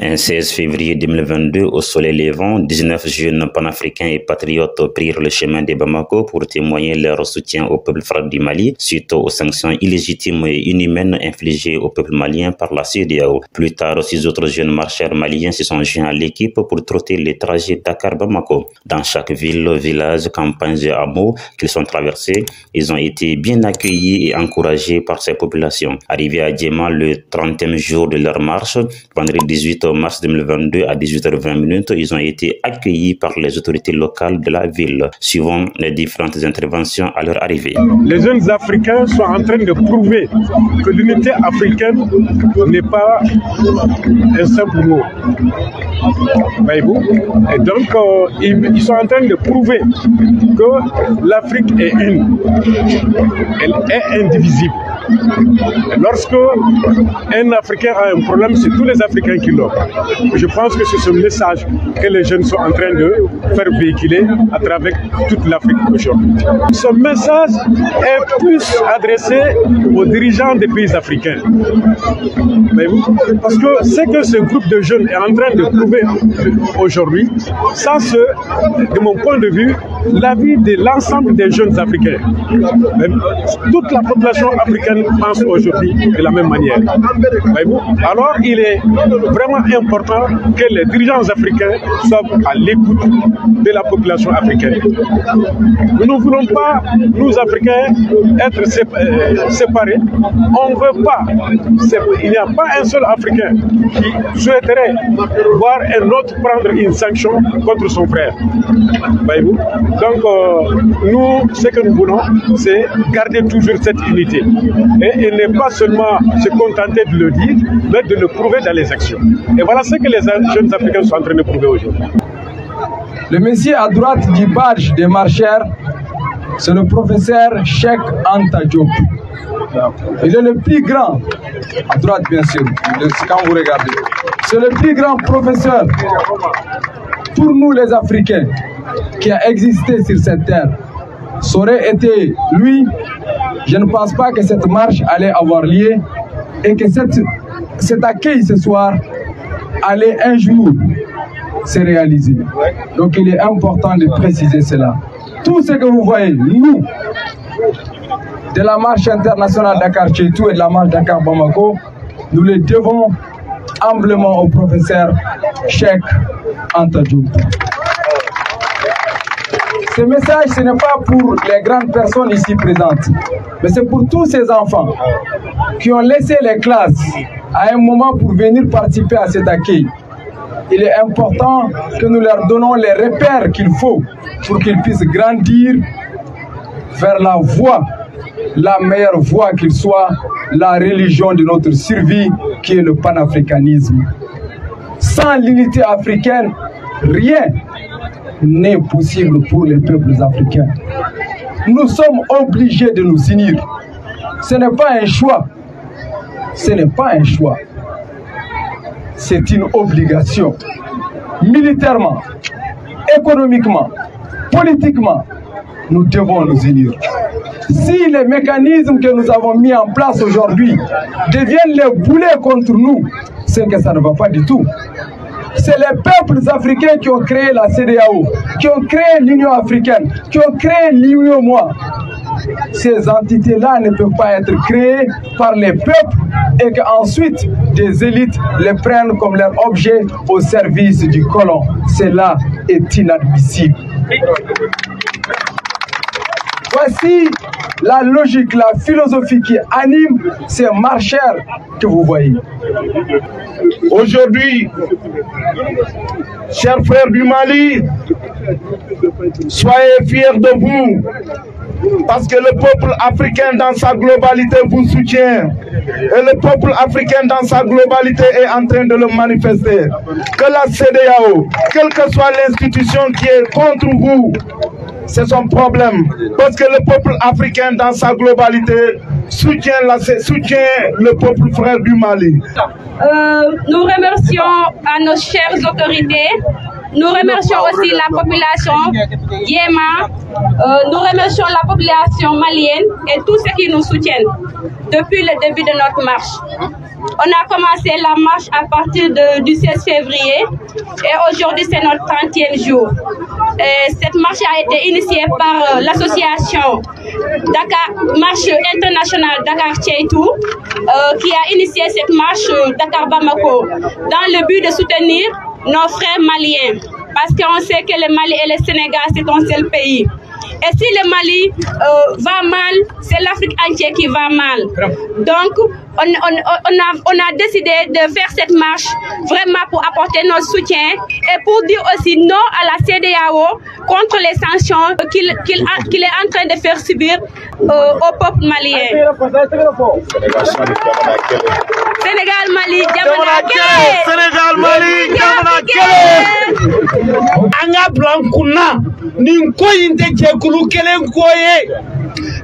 Un 16 février 2022, au soleil levant, 19 jeunes panafricains et patriotes prirent le chemin de Bamako pour témoigner leur soutien au peuple frère du Mali suite aux sanctions illégitimes et inhumaines infligées au peuple malien par la CEDEAO. Plus tard, 6 autres jeunes marcheurs maliens se sont joints à l'équipe pour trotter les trajets Dakar-Bamako. Dans chaque ville, village, campagne et hameaux qu'ils sont traversés, ils ont été bien accueillis et encouragés par ces populations. Arrivés à Djema le 30e jour de leur marche, vendredi 18 mars 2022 à 18h20, ils ont été accueillis par les autorités locales de la ville, suivant les différentes interventions à leur arrivée. Les jeunes Africains sont en train de prouver que l'unité africaine n'est pas un simple mot. Voyez-vous? Et donc, ils sont en train de prouver que l'Afrique est une. Elle est indivisible. Lorsque un Africain a un problème, c'est tous les Africains qui l'ont. Je pense que c'est ce message que les jeunes sont en train de faire véhiculer à travers toute l'Afrique aujourd'hui. Ce message est plus adressé aux dirigeants des pays africains. Parce que ce que ce groupe de jeunes est en train de prouver aujourd'hui, ça c'est, de mon point de vue, l'avis de l'ensemble des jeunes africains. Toute la population africaine pense aujourd'hui de la même manière. Alors il est vraiment important que les dirigeants africains soient à l'écoute de la population africaine. Nous ne voulons pas, nous Africains, être séparés. On ne veut pas. Il n'y a pas un seul Africain qui souhaiterait voir un autre prendre une sanction contre son frère. Voyez-vous? Donc, nous, ce que nous voulons, c'est garder toujours cette unité. Et ne pas seulement se contenter de le dire, mais de le prouver dans les actions. Et voilà ce que les jeunes Africains sont en train de prouver aujourd'hui. Le monsieur à droite du badge des marcheurs, c'est le professeur Cheikh Anta Diop. Il est le plus grand, à droite bien sûr, quand vous regardez. C'est le plus grand professeur pour nous les Africains qui a existé sur cette terre. Ça aurait été lui, je ne pense pas que cette marche allait avoir lieu et que cet accueil ce soir allait un jour se réaliser. Donc il est important de préciser cela. Tout ce que vous voyez, nous, de la marche internationale Dakar-Chetou et de la marche Dakar-Bamako, nous le devons humblement au professeur Cheikh Anta Diop. Ce message, ce n'est pas pour les grandes personnes ici présentes, mais c'est pour tous ces enfants qui ont laissé les classes à un moment pour venir participer à cet accueil. Il est important que nous leur donnons les repères qu'il faut pour qu'ils puissent grandir vers la voie, la meilleure voie qu'il soit, la religion de notre survie qui est le panafricanisme. Sans l'unité africaine, rien n'est possible pour les peuples africains. Nous sommes obligés de nous unir. Ce n'est pas un choix. Ce n'est pas un choix. C'est une obligation. Militairement, économiquement, politiquement, nous devons nous unir. Si les mécanismes que nous avons mis en place aujourd'hui deviennent les boulets contre nous, c'est que ça ne va pas du tout. C'est les peuples africains qui ont créé la CEDEAO, qui ont créé l'Union africaine, qui ont créé l'UEMOA. Ces entités-là ne peuvent pas être créées par les peuples et qu'ensuite des élites les prennent comme leur objet au service du colon. Cela est inadmissible. Voici la logique, la philosophie qui anime ces marcheurs que vous voyez. Aujourd'hui, chers frères du Mali, soyez fiers de vous, parce que le peuple africain dans sa globalité vous soutient. Et le peuple africain dans sa globalité est en train de le manifester. Que la CEDEAO, quelle que soit l'institution qui est contre vous, c'est son problème. Parce que le peuple africain dans sa globalité soutient le peuple frère du Mali. Nous remercions à nos chères autorités Nous remercions aussi la population Yéma, nous remercions la population malienne et tous ceux qui nous soutiennent depuis le début de notre marche. On a commencé la marche à partir du 16 février et aujourd'hui c'est notre 30e jour. Et cette marche a été initiée par l'association Marche internationale Dakar Tcheitou qui a initié cette marche Dakar Bamako dans le but de soutenir nos frères maliens parce qu'on sait que le Mali et le Sénégal c'est un seul pays. Et si le Mali va mal, c'est l'Afrique entière qui va mal. Donc, on a décidé de faire cette marche vraiment pour apporter notre soutien et pour dire aussi non à la CEDEAO contre les sanctions qu'il est en train de faire subir au peuple malien. Sénégal, Mali, Diamana Kele. Sénégal, Mali, Diamana Kele. Anga blanc kuna, ninko inte chekulu kele koye,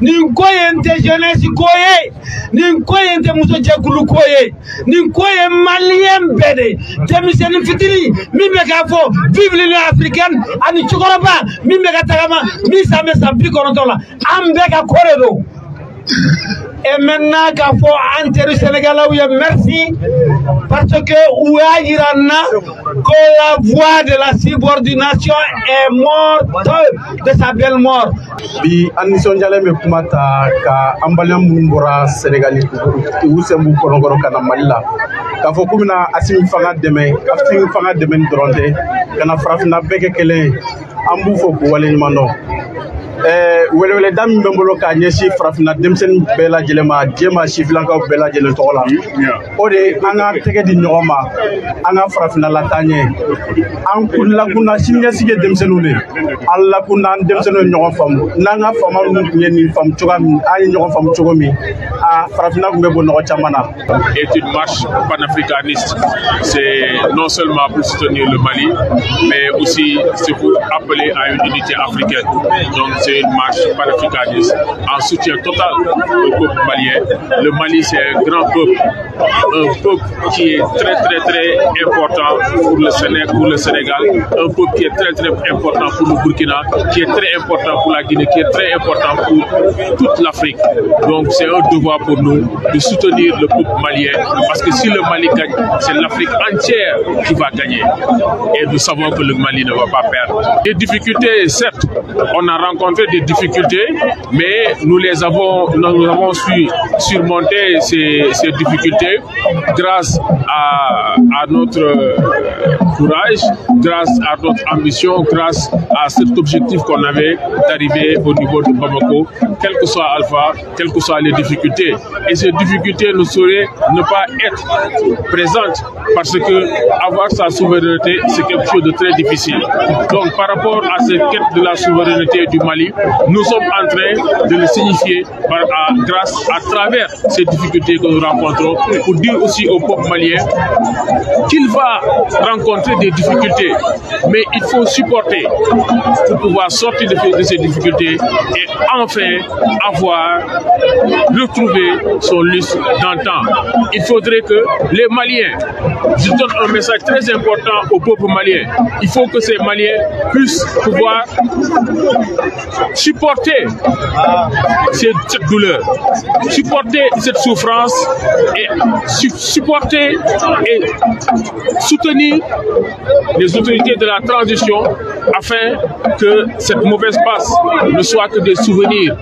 ninko inte jeunesse koye, ninko inte muso chekulu koye, ninko ye malien bede. Demiseni fitini, mime kafo, vive l'Union africaine, ani chukoroba, mime katagama, misame sampi konotola, ambeka koredo. Et maintenant, qu'il faut enterrer le Sénégal, merci, parce que Ouaïrana, que la voix de la subordination est morte de sa belle mort. Bi Anison Jaleme Kumata, ka Ambalian Mumbora Sénégalais, Ousembu Korongoro Kanamalila, Kafo Kumina Asim Fanga Deme, Kafim Fanga Deme Dronde, Kana Frafina Bekele, Ambufo Koualimano. Wele dam mbolo ka nyesi frafina demsen bela jelema jema shiflanka bela jele tola ode anga tege di nyoma anga frafina latanye an kulla kuna sinya sige demsenune alla kuna demsenu nyoma fam nanga fama nyeni fam chogam ani nyoma fam chogomi a frafina kumbe bo no chamana. Est une marche panafricaniste. C'est non seulement pour soutenir le Mali mais aussi c'est pour appeler à une unité africaine. Donc c'est une marche panafricaniste en soutien total au peuple malien. Le Mali, c'est un grand peuple, un peuple qui est très important pour le Sénégal, un peuple qui est très important pour le Burkina, qui est très important pour la Guinée, qui est très important pour toute l'Afrique. Donc c'est un devoir pour nous de soutenir le peuple malien, parce que si le Mali gagne, c'est l'Afrique entière qui va gagner. Et nous savons que le Mali ne va pas perdre. Des difficultés, certes, on a rencontré des difficultés, mais nous avons su surmonter ces difficultés grâce à notre courage, grâce à notre ambition, grâce à cet objectif qu'on avait d'arriver au niveau de Bamako, quel que soit Alpha, quelles que soient les difficultés. Et ces difficultés ne sauraient ne pas être présentes parce que avoir sa souveraineté, c'est quelque chose de très difficile. Donc par rapport à cette quête de la souveraineté du Mali, nous sommes en train de le signifier grâce à travers ces difficultés que nous rencontrons pour dire aussi au peuple malien qu'il va rencontrer des difficultés, mais il faut supporter pour pouvoir sortir de ces difficultés et enfin retrouver son lustre d'antan. Il faudrait que les Maliens, je donne un message très important au peuple malien, il faut que ces Maliens puissent pouvoir supporter cette douleur, supporter cette souffrance et supporter et soutenir les autorités de la transition afin que cette mauvaise passe ne soit que des souvenirs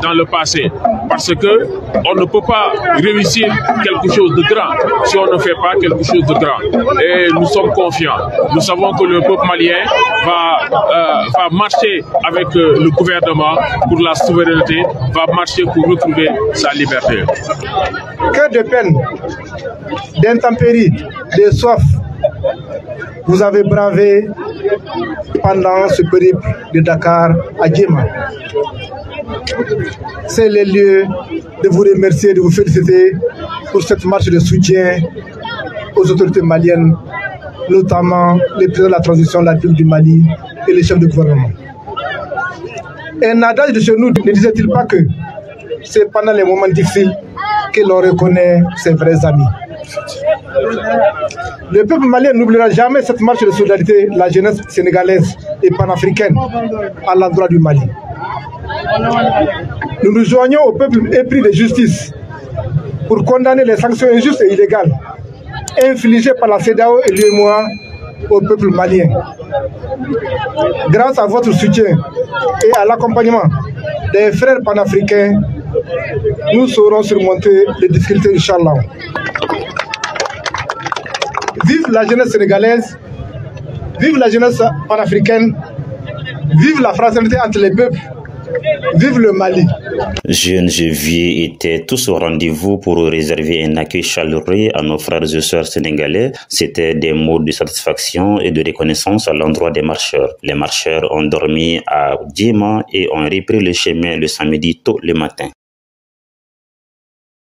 dans le passé. Parce que on ne peut pas réussir quelque chose de grand si on ne fait pas quelque chose de grand. Et nous sommes confiants. Nous savons que le peuple malien va marcher avec le gouvernement pour la souveraineté, va marcher pour retrouver sa liberté. Que de peine, d'intempéries, de soif, vous avez bravé pendant ce périple de Dakar à Djema. C'est le lieu de vous remercier, de vous féliciter pour cette marche de soutien aux autorités maliennes, notamment les présidents de la transition de la République du Mali et les chefs de gouvernement. Un adage de chez nous ne disait-il pas que c'est pendant les moments difficiles que l'on reconnaît ses vrais amis. Le peuple malien n'oubliera jamais cette marche de solidarité, la jeunesse sénégalaise et panafricaine à l'endroit du Mali. Nous nous joignons au peuple épris de justice pour condamner les sanctions injustes et illégales infligées par la CEDEAO et l'UEMOA au peuple malien. Grâce à votre soutien et à l'accompagnement des frères panafricains, nous saurons surmonter les difficultés, Inch'Allah. Vive la jeunesse sénégalaise, vive la jeunesse panafricaine, vive la fraternité entre les peuples, vive le Mali. Jeunes et vieux étaient tous au rendez-vous pour réserver un accueil chaleureux à nos frères et sœurs sénégalais. C'était des mots de satisfaction et de reconnaissance à l'endroit des marcheurs. Les marcheurs ont dormi à Djema et ont repris le chemin le samedi tôt le matin.